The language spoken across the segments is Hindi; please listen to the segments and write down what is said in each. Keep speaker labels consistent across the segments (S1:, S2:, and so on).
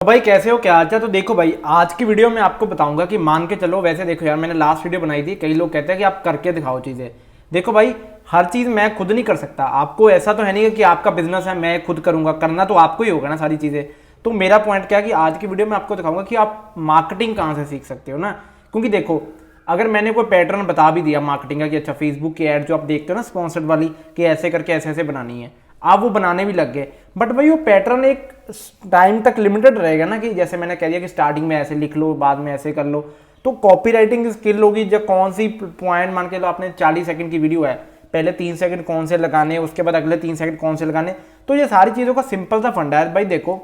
S1: तो भाई कैसे हो, क्या हाल चाल। तो देखो भाई, आज की वीडियो में आपको बताऊंगा कि मान के चलो, वैसे देखो यार, मैंने लास्ट वीडियो बनाई थी, कई लोग कहते हैं कि आप करके दिखाओ चीज़ें। देखो भाई, हर चीज़ मैं खुद नहीं कर सकता। आपको ऐसा तो है नहीं कि आपका बिजनेस है मैं खुद करूंगा, करना तो आपको ही होगा ना सारी चीज़ें। तो मेरा पॉइंट क्या है कि आज की वीडियो में आपको दिखाऊंगा कि आप मार्केटिंग कहाँ से सीख सकते हो ना। क्योंकि देखो, अगर मैंने कोई पैटर्न बता भी दिया मार्केटिंग का कि अच्छा फेसबुक की ऐड जो आप देखते हो ना स्पॉन्सर्ड वाली, कि ऐसे करके ऐसे ऐसे बनानी है, आप वो बनाने भी लग गए, बट भाई वो पैटर्न एक टाइम तक लिमिटेड रहेगा ना। कि जैसे मैंने कह दिया कि स्टार्टिंग में ऐसे लिख लो, बाद में ऐसे कर लो, तो कॉपी राइटिंग की स्किल होगी। जब कौन सी पॉइंट मान के लो आपने 40 सेकंड की वीडियो है, पहले 3 सेकंड कौन से लगाने, उसके बाद अगले 3 सेकंड कौन से लगाने, तो ये सारी चीज़ों का सिंपल सा फंडा है भाई। देखो,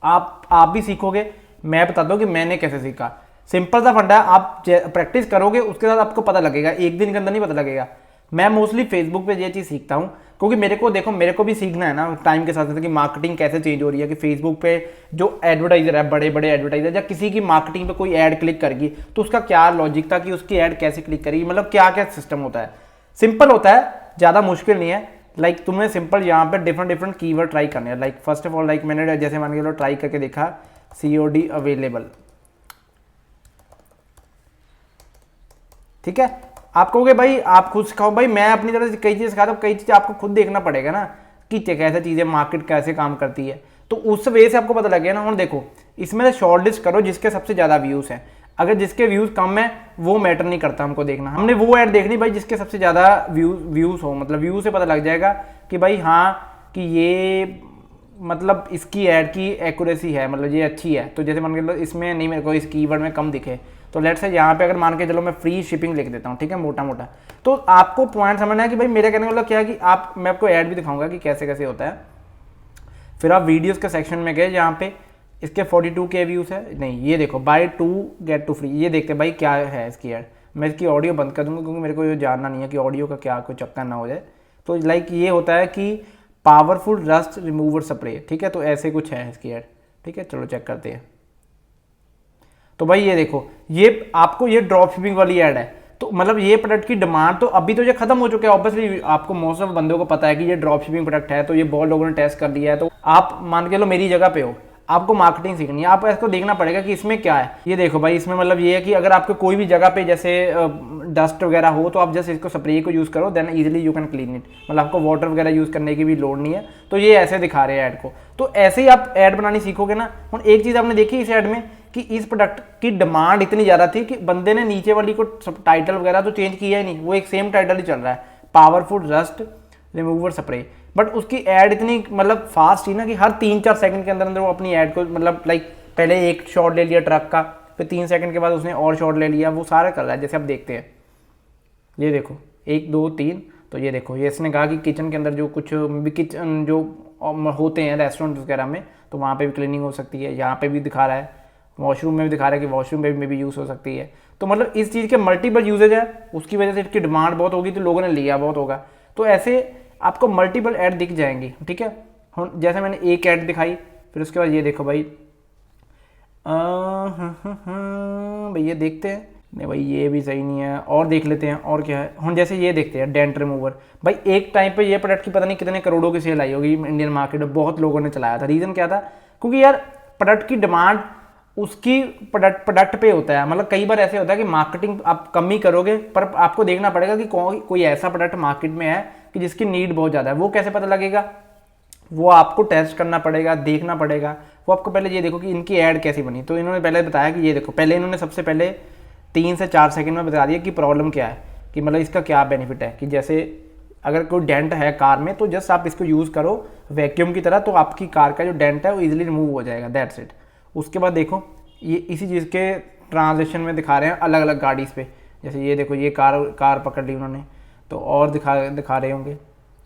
S1: आप भी सीखोगे, मैं बता दूं कि मैंने कैसे सीखा। सिंपल सा फंडा है, आप प्रैक्टिस करोगे उसके बाद आपको पता लगेगा, एक दिन के अंदर नहीं पता लगेगा। मैं मोस्टली फेसबुक पे ये चीज़ सीखता हूँ, क्योंकि मेरे को देखो, मेरे को भी सीखना है ना टाइम के साथ साथ कि मार्केटिंग कैसे चेंज हो रही है। कि फेसबुक पे जो एडवर्टाइजर है, बड़े बड़े एडवर्टाइजर, या किसी की मार्केटिंग पे कोई ऐड क्लिक करेगी तो उसका क्या लॉजिक था कि उसकी ऐड कैसे क्लिक करेगी, मतलब क्या क्या सिस्टम होता है। सिंपल होता है, ज़्यादा मुश्किल नहीं है। लाइक तुम्हें सिंपल यहाँ पे डिफरेंट डिफरेंट कीवर्ड ट्राई करने हैं। Like first of all, like मैंने जैसे मान के लो ट्राई करके देखा COD अवेलेबल, ठीक है। आप कहोगे भाई आप खुद सिखाओ, भाई मैं अपनी तरह से कई चीज़ सिखाता हूँ, कई चीज़ें आपको खुद देखना पड़ेगा ना कि कैसे चीज़ें मार्केट कैसे काम करती है, तो उस वे से आपको पता लगेगा ना। और देखो, इसमें शॉर्ट लिस्ट करो जिसके सबसे ज़्यादा व्यूज़ हैं। अगर जिसके व्यूज़ कम है वो मैटर नहीं करता, हमको देखना, हमने वो ऐड देखनी भाई जिसके सबसे ज़्यादा व्यूज़ हो। मतलब व्यू से पता लग जाएगा कि भाई हाँ, कि ये मतलब इसकी ऐड की एक्यूरेसी है, मतलब ये अच्छी है। तो जैसे मान के लो इसमें नहीं, मेरे को इस कीवर्ड में कम दिखे, तो लेट्स से यहाँ पे अगर मान के चलो मैं फ्री शिपिंग लिख देता हूँ, ठीक है, मोटा मोटा। तो आपको पॉइंट समझना है कि भाई मेरे कहने का मतलब क्या है कि आप, मैं आपको ऐड भी दिखाऊंगा कि कैसे कैसे होता है। फिर आप वीडियोस के सेक्शन में गए, जहाँ पे इसके 42K व्यूज़ है, नहीं ये देखो, बाय 2 गेट 2 फ्री, ये देखते हैं भाई क्या है इसकी ऐड। मैं इसकी ऑडियो बंद कर दूंगा क्योंकि मेरे को ये जानना नहीं है कि ऑडियो का क्या कोई चक्कर ना हो जाए। तो लाइक ये होता है कि पावरफुल रस्ट रिमूवर स्प्रे, ठीक है, तो ऐसे कुछ है इसकी ऐड, ठीक है। चलो चेक करते हैं। तो भाई ये देखो, ये आपको ये ड्रॉप शिपिंग वाली ऐड है। तो मतलब ये प्रोडक्ट की डिमांड तो अभी तो ये खत्म हो चुका है ऑब्वियसली, आपको मोस्ट ऑफ बंदों को पता है कि ये ड्रॉप शिपिंग प्रोडक्ट है, तो ये बहुत लोगों ने टेस्ट कर लिया है। तो आप मान के लो मेरी जगह पे हो, आपको मार्केटिंग सीखनी है, आपको इसको देखना पड़ेगा कि इसमें क्या है। ये देखो भाई, इसमें मतलब ये है कि अगर आपको कोई भी जगह पे जैसे डस्ट वगैरह हो, तो आप जस्ट इसको स्प्रे को यूज़ करो, then easily you can clean it. मतलब आपको वाटर वगैरह यूज़ करने की भी लोड नहीं है। तो ये ऐसे दिखा रहे हैं ऐड को, तो ऐसे ही आप ऐड बनानी सीखोगे ना। और एक चीज़ आपने देखी इस ऐड में कि इस प्रोडक्ट की डिमांड इतनी ज़्यादा थी कि बंदे ने नीचे वाली को टाइटल वगैरह तो चेंज किया ही नहीं, वो एक सेम टाइटल ही चल रहा है, powerful rust remover spray. But उसकी ऐड इतनी मतलब फास्ट थी ना कि हर 3-4 सेकंड के अंदर अंदर वो अपनी ऐड को, मतलब लाइक पहले एक शॉट ले लिया ट्रक का, फिर 3 सेकंड के बाद उसने और शॉट ले लिया, वो सारा कर रहा है जैसे आप देखते हैं। ये देखो 1 2 3, तो ये देखो, ये इसने कहा कि किचन के अंदर जो कुछ भी किचन जो होते हैं रेस्टोरेंट वगैरह में, तो वहाँ पे भी क्लीनिंग हो सकती है। यहाँ पे भी दिखा रहा है, वॉशरूम में भी दिखा रहा है कि वॉशरूम में भी यूज़ हो सकती है। तो मतलब इस चीज़ के मल्टीपल यूजेज है, उसकी वजह से इसकी डिमांड बहुत होगी, तो लोगों ने लिया बहुत होगा। तो ऐसे आपको मल्टीपल ऐड दिख जाएंगी, ठीक है। जैसे मैंने एक ऐड दिखाई, फिर उसके बाद ये देखो भाई, भैया देखते हैं, नहीं भाई ये भी सही नहीं है, और देख लेते हैं और क्या है। हम जैसे ये देखते हैं डेंट रिमूवर, भाई एक टाइम पे ये प्रोडक्ट की पता नहीं कितने करोड़ों की सेल आई होगी इंडियन मार्केट में, बहुत लोगों ने चलाया था। रीज़न क्या था? क्योंकि यार प्रोडक्ट की डिमांड उसकी प्रोडक्ट पे होता है। मतलब कई बार ऐसे होता है कि मार्केटिंग आप कम ही करोगे, पर आपको देखना पड़ेगा कि कोई ऐसा प्रोडक्ट मार्केट में है कि जिसकी नीड बहुत ज़्यादा है। वो कैसे पता लगेगा? वो आपको टेस्ट करना पड़ेगा, देखना पड़ेगा। वो आपको पहले ये देखो कि इनकी ऐड कैसी बनी। तो इन्होंने पहले बताया कि ये देखो, पहले इन्होंने सबसे पहले 3 से 4 सेकंड में बता दिया कि प्रॉब्लम क्या है, कि मतलब इसका क्या बेनिफिट है। कि जैसे अगर कोई डेंट है कार में, तो जस्ट आप इसको यूज़ करो वैक्यूम की तरह, तो आपकी कार का जो डेंट है वो ईजिली रिमूव हो जाएगा, दैट्स इट। उसके बाद देखो, ये इसी चीज़ के ट्रांजेक्शन में दिखा रहे हैं अलग अलग गाड़ीज़ पे। जैसे ये देखो, ये कार पकड़ ली उन्होंने, तो और दिखा रहे होंगे।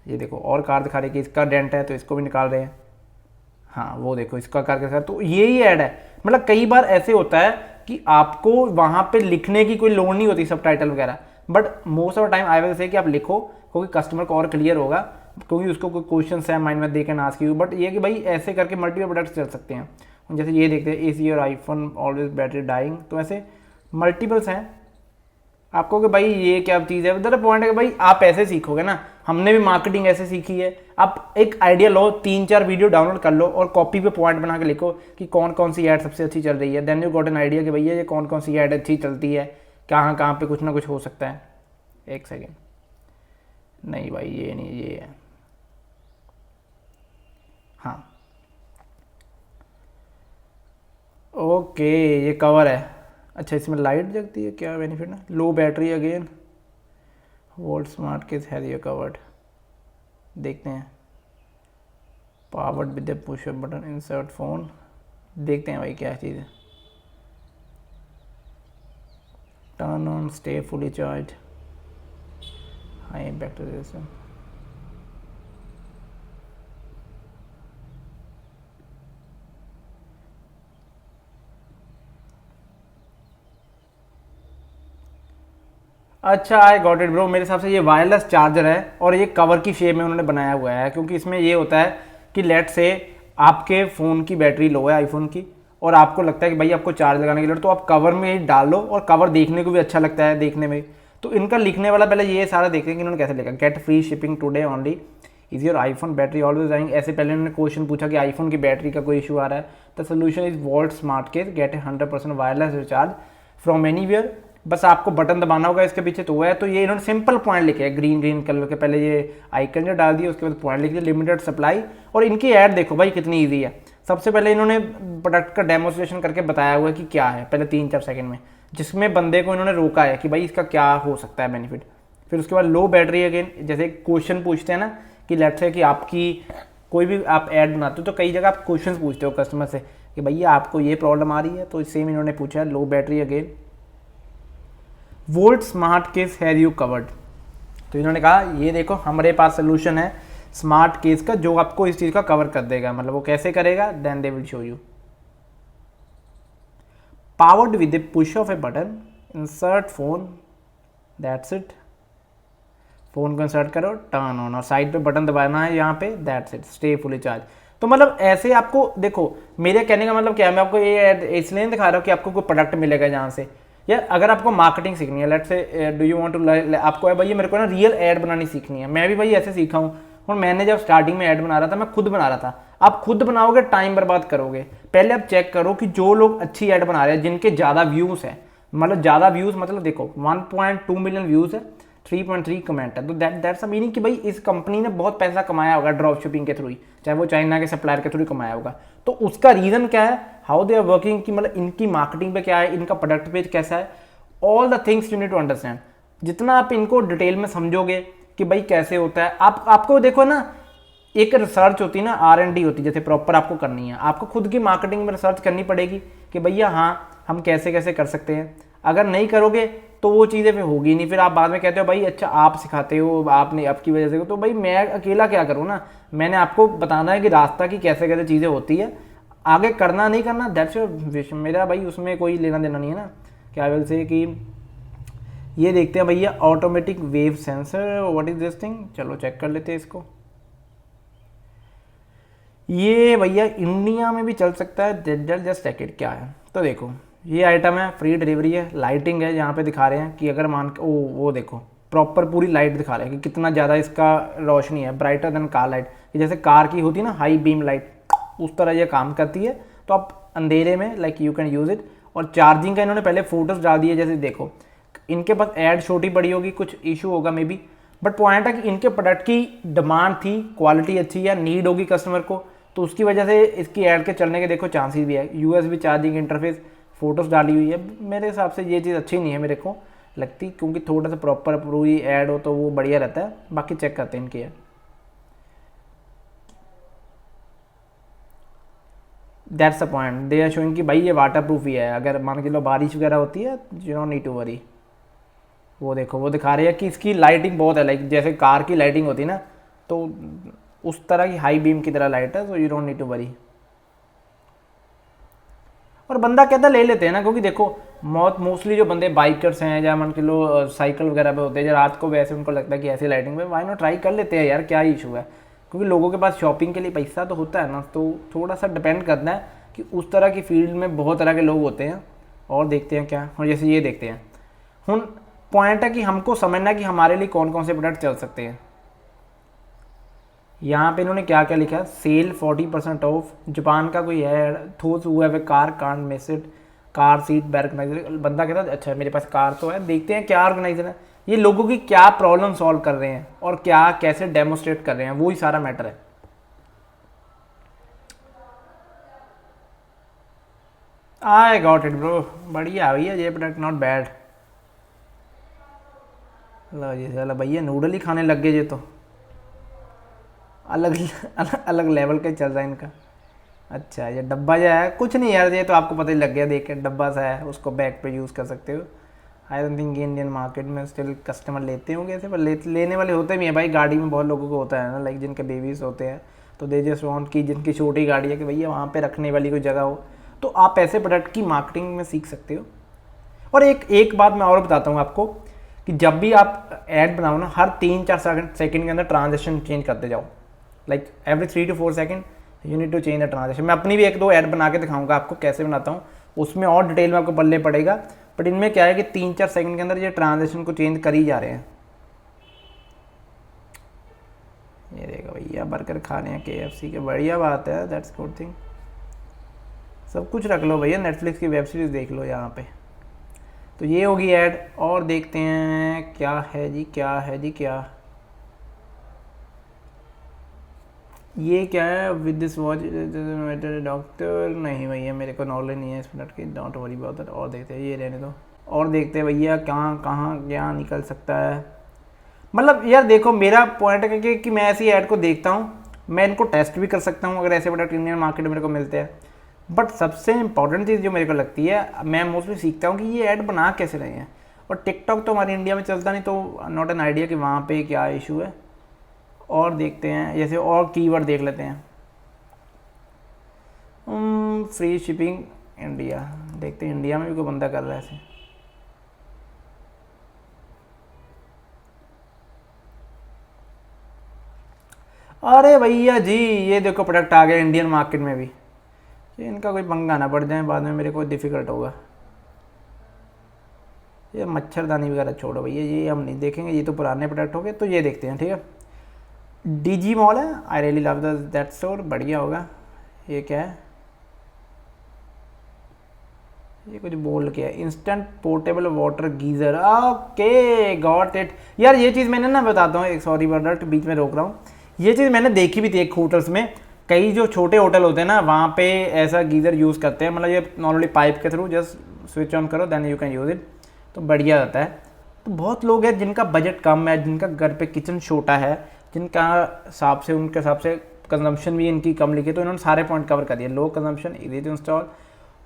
S1: ये देखो और कार दिखा रही है कि इसका डेंट है, तो इसको भी निकाल रहे हैं। हाँ वो देखो इसका कार के साथ, तो यही ऐड है। मतलब कई बार ऐसे होता है कि आपको वहाँ पे लिखने की कोई लोड नहीं होती, सब टाइटल वगैरह, but most of the time I will say कि आप लिखो, क्योंकि कस्टमर को और क्लियर होगा, क्योंकि उसको कोई क्वेश्चन है माइंड में, they can ask you. But ये कि भाई ऐसे करके मल्टीपल प्रोडक्ट्स चल सकते हैं। जैसे ये देखते हैं, is your iPhone always battery dying, तो ऐसे मल्टीपल्स हैं। आपको कि भाई ये क्या चीज़ है, उधर पॉइंट है कि भाई आप ऐसे सीखोगे ना। हमने भी मार्केटिंग ऐसे सीखी है। आप एक आइडिया लो, 3-4 वीडियो डाउनलोड कर लो और कॉपी पे पॉइंट बना के लिखो कि कौन कौन सी ऐड सबसे अच्छी चल रही है। Then you got an idea कि भैया ये कौन कौन सी ऐड अच्छी चलती है, कहाँ कहाँ पे कुछ ना कुछ हो सकता है। एक सेकेंड, नहीं भाई ये नहीं, ये है, हाँ ओके ये कवर है। अच्छा इसमें लाइट जगती है, क्या बेनिफिट है? Low battery again, volt smart case has ये कवर्ड। देखते हैं, powered with the push up button insert phone. देखते हैं भाई क्या चीज़ है। Turn on stay fully charge, high impact resistance. अच्छा आई गॉट इट ब्रो, मेरे हिसाब से ये वायरलेस चार्जर है और ये कवर की शेप में उन्होंने बनाया हुआ है, क्योंकि इसमें ये होता है कि लेट से आपके फ़ोन की बैटरी लो है आईफोन की, और आपको लगता है कि भाई आपको चार्ज लगाने के लिए, तो आप कवर में ही डाल लो, और कवर देखने को भी अच्छा लगता है देखने में। तो इनका लिखने वाला पहले ये सारा देखते हैं कि इन्होंने कैसे लिखा। Get free shipping today only, is your iPhone battery always dying. ऐसे पहले उन्होंने क्वेश्चन पूछा कि आईफोन की बैटरी का कोई इशू आ रहा है। The solution is volt smart case, get 100% wireless recharge from anywhere. बस आपको बटन दबाना होगा इसके पीछे, तो वो है। तो ये इन्होंने सिंपल पॉइंट लिखे हैं ग्रीन ग्रीन कलर के, पहले ये आइकन जो डाल दिया, उसके बाद पॉइंट लिख दिया, लिमिटेड सप्लाई। और इनकी ऐड देखो भाई कितनी ईजी है। सबसे पहले इन्होंने प्रोडक्ट का डेमोस्ट्रेशन करके बताया हुआ है कि क्या है, पहले 3-4 सेकंड में, जिसमें बंदे को इन्होंने रोका है कि भाई इसका क्या हो सकता है बेनिफिट। फिर उसके बाद लो बैटरी अगेन, जैसे क्वेश्चन पूछते हैं ना कि लेट्स से कि आपकी कोई भी आप ऐड बनाते हो तो कई जगह आप क्वेश्चन पूछते हो कस्टमर से कि भैया आपको ये प्रॉब्लम आ रही है, तो सेम इन्होंने पूछा है। Low battery again, volt smart case have you covered. तो इन्होंने कहा ये देखो हमारे पास सोल्यूशन है स्मार्ट केस का जो आपको इस चीज़ का कवर कर देगा। मतलब वो कैसे करेगा, then they will show you. Powered with the push of a button, insert phone, that's it. Phone को इंसर्ट करो, टर्न ऑन, और साइड पे बटन दबाना है यहाँ पे, that's it, stay fully charge. तो मतलब ऐसे आपको देखो, मेरे कहने का मतलब क्या है, मैं आपको ये इसलिए नहीं दिखा रहा हूँ कि आपको कोई प्रोडक्ट मिलेगा जहाँ से, या अगर आपको मार्केटिंग सीखनी है, let's say do you want to, आपको है भाई मेरे को ना रियल ऐड बनानी सीखनी है। मैं भी भाई ऐसे सीखा हूँ। और मैंने जब स्टार्टिंग में ऐड बना रहा था, मैं खुद बना रहा था। आप खुद बनाओगे टाइम बर्बाद करोगे। पहले आप चेक करो कि जो लोग अच्छी ऐड बना रहे हैं, जिनके ज़्यादा व्यूज़ है, मतलब ज़्यादा व्यूज़ मतलब देखो 1.2 मिलियन व्यूज़ है, 3.3 कमेंट है, तो दैट्स अ मीनिंग कि भाई इस कंपनी ने बहुत पैसा कमाया होगा ड्रॉप शिपिंग के थ्रू ही, चाहे वो चाइना के सप्लायर के थ्रू कमाया होगा। तो उसका रीज़न क्या है, हाउ दे आर वर्किंग, की मतलब इनकी मार्केटिंग पे क्या है, इनका प्रोडक्ट पेज कैसा है, all the things you need to understand. जितना आप इनको डिटेल में समझोगे कि भाई कैसे होता है, आपको देखो ना, एक रिसर्च होती है ना, R&D होती है, जैसे प्रॉपर आपको करनी है, आपको खुद की मार्केटिंग में रिसर्च करनी पड़ेगी कि भैया हाँ हम कैसे कैसे कर सकते हैं। अगर नहीं करोगे तो वो चीज़ें फिर होगी नहीं, फिर आप बाद में कहते हो भाई अच्छा आप सिखाते हो, आपने आपकी वजह से, तो भाई मैं अकेला क्या करूँ ना, मैंने आपको बताना है कि रास्ता की कैसे कैसे चीज़ें होती है, आगे करना नहीं करना दैट्स योर विश। मेरा भाई उसमें कोई लेना देना नहीं है ना। क्या बोल से कि ये देखते हैं भैया, automatic wave sensor, what is this thing, चलो चेक कर लेते हैं इसको। ये भैया इंडिया में भी चल सकता है, जस्ट चेक इट क्या है। तो देखो ये आइटम है, फ्री डिलीवरी है, लाइटिंग है, यहाँ पे दिखा रहे हैं कि अगर मान के वो देखो प्रॉपर पूरी लाइट दिखा रहे हैं कि कितना ज़्यादा इसका रोशनी है, ब्राइटर देन कार लाइट। जैसे कार की होती है ना हाई बीम लाइट, उस तरह ये काम करती है। तो आप अंधेरे में like you can use it. और चार्जिंग का इन्होंने पहले फोटोज डाल दिए, जैसे देखो इनके पास ऐड छोटी बड़ी होगी, कुछ इशू होगा मे बी, बट पॉइंट है कि इनके प्रोडक्ट की डिमांड थी, क्वालिटी अच्छी है, नीड होगी कस्टमर को, तो उसकी वजह से इसकी ऐड के चलने के देखो चांसेस भी है। USB चार्जिंग इंटरफेस, फोटोज डाली हुई है। मेरे हिसाब से ये चीज़ अच्छी नहीं है मेरे को लगती, क्योंकि थोड़ा सा प्रॉपर पूरी ऐड हो तो वो बढ़िया रहता है। बाकी चेक करते हैं इनकी ad. That's the point, they are showing कि भाई ये वाटर प्रूफ ही है, अगर मान के लो बारिश वगैरह होती है you don't need to worry. वो देखो वो दिखा रही है कि इसकी लाइटिंग बहुत है, लाइक जैसे कार की लाइटिंग होती है ना, तो उस तरह की हाई बीम की तरह लाइट है, तो you don't need to worry. और बंदा कहता ले लेते हैं ना, क्योंकि देखो मोस्टली जो बंदे बाइकर्स हैं या मान के लो साइकिल वगैरह पे होते हैं, रात को वैसे उनको लगता है कि ऐसी लाइटिंग पे वाई नॉट ट्राई कर लेते हैं यार, क्या इशू है। क्योंकि लोगों के पास शॉपिंग के लिए पैसा तो होता है ना, तो थोड़ा सा डिपेंड करता है कि उस तरह की फील्ड में बहुत तरह के लोग होते हैं। और देखते हैं क्या, और जैसे ये देखते हैं, पॉइंट है कि हमको समझना है कि हमारे लिए कौन कौन से प्रोडक्ट चल सकते हैं। यहाँ पे इन्होंने क्या क्या लिखा है, सेल 40% ऑफ, जापान का कोई है, those who have a car can't miss it, car seat back organiser. बंदा कहता है अच्छा मेरे पास कार तो है, देखते हैं क्या ऑर्गेनाइजर है, ये लोगों की क्या प्रॉब्लम सॉल्व कर रहे हैं और क्या कैसे डेमोस्ट्रेट कर रहे हैं, वो ही सारा मैटर है। आई गॉट इट ब्रो, बढ़िया भैया, ये प्रोडक्ट नॉट बैड। लो जी चलो भैया, नूडल ही खाने लग गए ये तो, अलग अलग अलग लेवल का चल रहा है इनका। अच्छा ये डब्बा जो है कुछ नहीं यार, ये तो आपको पता ही लग गया देख के, डब्बा सा है, उसको बैग पे यूज़ कर सकते हो। I don't think Indian market में स्टिल कस्टमर लेते होंगे ऐसे, पर लेने वाले होते भी हैं भाई, गाड़ी में बहुत लोगों को होता है ना, लाइक जिनके बेबीज़ होते हैं तो दे जस्ट वांट की, जिनकी छोटी गाड़ी है कि भैया वहाँ पे रखने वाली कोई जगह हो, तो आप ऐसे प्रोडक्ट की मार्केटिंग में सीख सकते हो। और एक बात मैं और बताता हूँ आपको कि जब भी आप ऐड बनाओ ना, हर 3-4 सेकंड के अंदर ट्रांजेक्शन चेंज करते जाओ, like every 3 to 4 second you need to change the transaction. मैं अपनी भी 1-2 ऐड बना के दिखाऊंगा आपको कैसे बनाता हूँ, उसमें और डिटेल में आपको पल्ले पड़ेगा, बट इनमें क्या है कि 3-4 सेकंड के अंदर ये ट्रांजेक्शन को चेंज कर ही जा रहे हैं। ये देखो भैया बर्गर खा रहे हैं KFC के, बढ़िया बात है, दैट्स गुड थिंग। सब कुछ रख लो भैया, नेटफ्लिक्स की वेब सीरीज़ देख लो यहाँ पे। तो ये होगी ऐड, और देखते हैं क्या है जी, क्या है जी, क्या ये क्या है, विद दिस वॉच डॉक्टर, नहीं भैया मेरे को नॉलेज नहीं है इस प्रोडक्ट की, डोंट वरी अबाउट दैट। और देखते हैं, ये रहने दो, और देखते हैं भैया कहाँ कहाँ क्या निकल सकता है। मतलब यार देखो, मेरा पॉइंट है कि मैं ऐसी ऐड को देखता हूँ, मैं इनको टेस्ट भी कर सकता हूँ अगर ऐसे प्रोडक्ट इंडियन मार्केट में मेरे को मिलते हैं, बट सबसे इंपॉर्टेंट चीज़ जो मेरे को लगती है, मैं मोस्टली सीखता हूँ कि ये ऐड बना कैसे रहे हैं। और टिकटॉक तो हमारे इंडिया में चलता नहीं, तो नॉट एन आइडिया कि वहाँ पे क्या इशू है। और देखते हैं, जैसे और कीवर्ड देख लेते हैं, फ्री शिपिंग इंडिया, देखते हैं इंडिया में भी कोई बंदा कर रहा है ऐसे। अरे भैया जी ये देखो प्रोडक्ट आ गया इंडियन मार्केट में भी, ये इनका कोई पंगा ना पड़ जाए बाद में मेरे को डिफ़िकल्ट होगा। ये मच्छरदानी वगैरह छोड़ो भैया, ये हम नहीं देखेंगे, ये तो पुराने प्रोडक्ट हो गए। तो ये देखते हैं, ठीक है, DG मॉल है, I really love that store, बढ़िया होगा। ये क्या है, ये कुछ बोल के है, instant portable water geyser, okay got it. यार ये चीज़ मैंने ना बताता हूँ, एक सॉरी प्रोडक्ट बीच में रोक रहा हूँ, ये चीज़ मैंने देखी भी थी एक होटल्स में, कई जो छोटे होटल होते हैं ना वहाँ पे ऐसा गीज़र यूज़ करते हैं, मतलब ये नॉर्मली पाइप के थ्रू जस्ट स्विच ऑन करो then you can use it, तो बढ़िया रहता है। तो बहुत लोग हैं जिनका बजट कम है, जिनका घर पे किचन छोटा है, जिनका हिसाब से उनके हिसाब से कंजम्पशन भी इनकी कम लिखी, तो इन्होंने सारे पॉइंट कवर कर दिए। Low consumption, easy to install,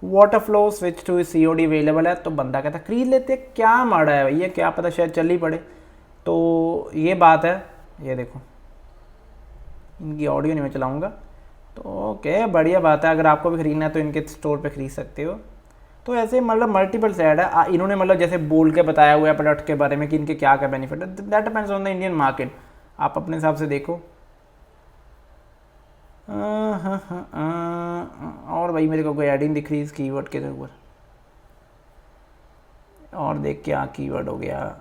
S1: water flow, switch to COD available है। तो बंदा कहता है खरीद लेते, क्या माड़ा है भैया, क्या पता शायद चल ही पड़े। तो ये बात है, ये देखो इनकी ऑडियो नहीं मैं चलाऊँगा, तो ओके बढ़िया बात है, अगर आपको भी खरीदना है तो इनके स्टोर पे खरीद सकते हो। तो ऐसे मतलब मल्टीपल साइड है, इन्होंने मतलब जैसे बोल के बताया हुआ है प्रोडक्ट के बारे में कि इनके क्या क्या बेनिफिट है, that depends on the Indian market, आप अपने हिसाब से देखो। और भाई मेरे को कोई एडिंग दिख रही है इस कीवर्ड के ऊपर, और देख क्या कीवर्ड हो गया,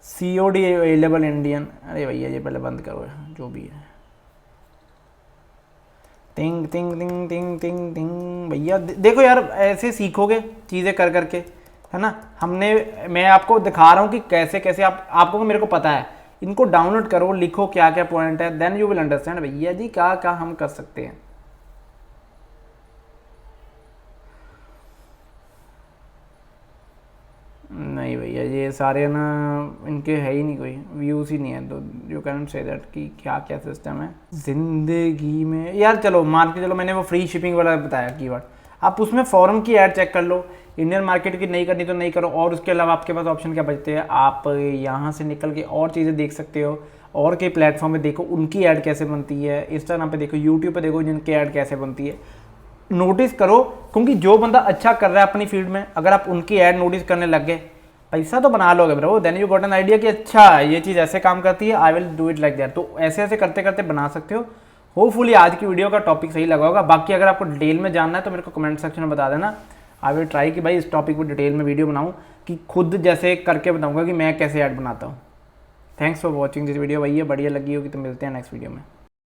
S1: COD अवेलेबल इंडियन। अरे भैया ये पहले बंद करो जो भी है, टिंग टिंग टिंग टिंग टिंग टिंग। भैया देखो यार ऐसे सीखोगे चीज़ें कर करके, है ना। मैं आपको दिखा रहा हूँ कि कैसे कैसे आपको मेरे को पता है, इनको डाउनलोड करो, लिखो क्या क्या पॉइंट है, देन यू विल अंडरस्टैंड भैया जी क्या क्या हम कर सकते हैं। नहीं भैया ये सारे ना इनके है ही नहीं, कोई व्यूज़ ही नहीं है, तो यू कैन से दैट कि क्या क्या सिस्टम है ज़िंदगी में। यार चलो मान के चलो, मैंने वो फ्री शिपिंग वाला बताया कीवर्ड, आप उसमें फॉरम की ऐड चेक कर लो, इंडियन मार्केट की नहीं करनी तो नहीं करो। और उसके अलावा आपके पास ऑप्शन क्या बचते हैं, आप यहाँ से निकल के और चीज़ें देख सकते हो, और कई प्लेटफॉर्म पे देखो उनकी ऐड कैसे बनती है, इंस्टाग्राम पे देखो, यूट्यूब पे देखो जिनकी ऐड कैसे बनती है, नोटिस करो। क्योंकि जो बंदा अच्छा कर रहा है अपनी फील्ड में, अगर आप उनकी ऐड नोटिस करने लग गए, पैसा तो बना लोगे bro, then you got an idea कि अच्छा ये चीज़ ऐसे काम करती है, I will do it like that. तो ऐसे ऐसे करते करते बना सकते हो। होपफुली आज की वीडियो का टॉपिक सही लगा होगा। बाकी अगर आपको डिटेल में जानना है तो मेरे को कमेंट सेक्शन में बता देना, आई विल ट्राई कि भाई इस टॉपिक पर डिटेल में वीडियो बनाऊँ, कि खुद जैसे करके बताऊँगा कि मैं कैसे ऐड बनाता हूँ। Thanks for watching this video. भैया बढ़िया लगी होगी तो मिलते हैं नेक्स्ट वीडियो में।